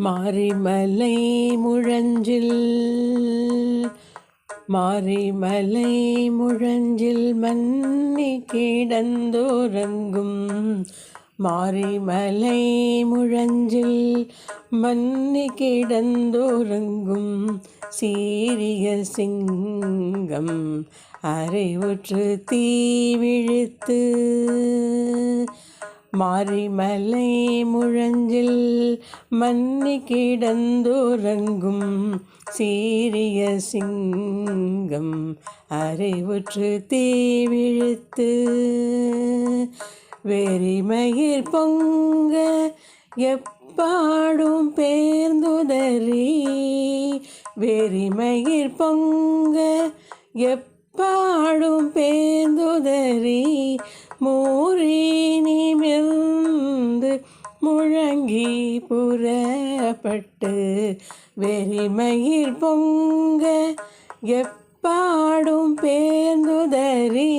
மாரிமலை முழஞ்சில் மாரிமலை முழஞ்சில் மன்னி கிடந்தோரங்கும் மாரிமலை முழஞ்சில் மன்னி கிடந்தோரங்கும் சீரிய சிங்கம் அறிவுற்று தீவிழித்து மாரிமலை முழஞ்சில் மன்னி கிடந்தோரங்கும் சீரிய சிங்கம் அறிவுற்று தீவிழித்து வெறிமயிர் பொங்க எப்பாடும் பேர்ந்துதறி வெறிமயிர் பொங்க எப்பாடும் பேர்ந்துதறி மூறி நிமிர்ந்து முழங்கி புறப்பட்டு வெறிமயிர் பொங்க எப்பாடும் பேர்ந்துதறி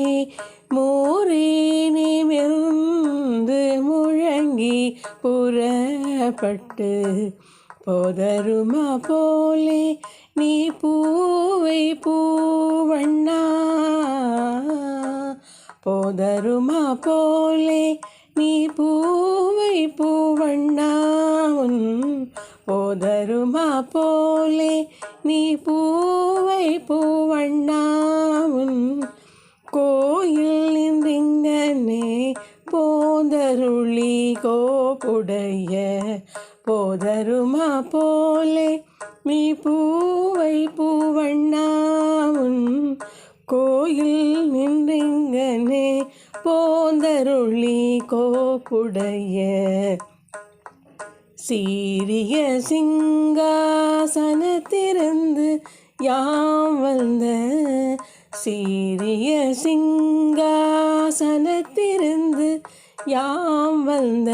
மூறி நிமிர்ந்து முழங்கி புறப்பட்டு போதருமா போலே நீ பூவை பூவண்ணா போதருமா போலே நீ பூவை பூவண்ணா போதருமா போலே நீ பூவை பூவண்ணா கோயில் நின்றங்கனே போதருளி கோப்புடைய போதருமா போலே நீ பூவை பூவண்ணா கோயில் நின்றங்கனே போதருளி கோப்புடைய சீரிய சிங்காசனத்திருந்து யாம் வந்த சீரிய சிங்காசனத்திருந்து யாம் வந்த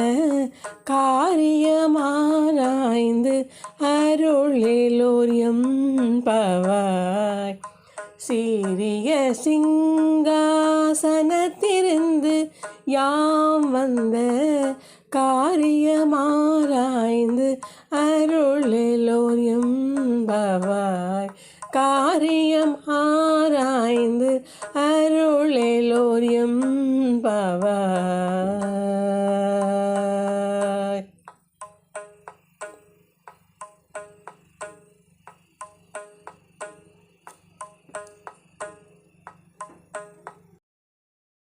காரியமாராய்ந்து அருளேலோரியம் பவாய் சீரிய சிங்காசனத்திருந்து யாம் வந்த காரியமாராய்ந்து அருளேலோரியம் பவாய் காரியம் ஆராய்ந்து அருளேலோரியம் பவாய்.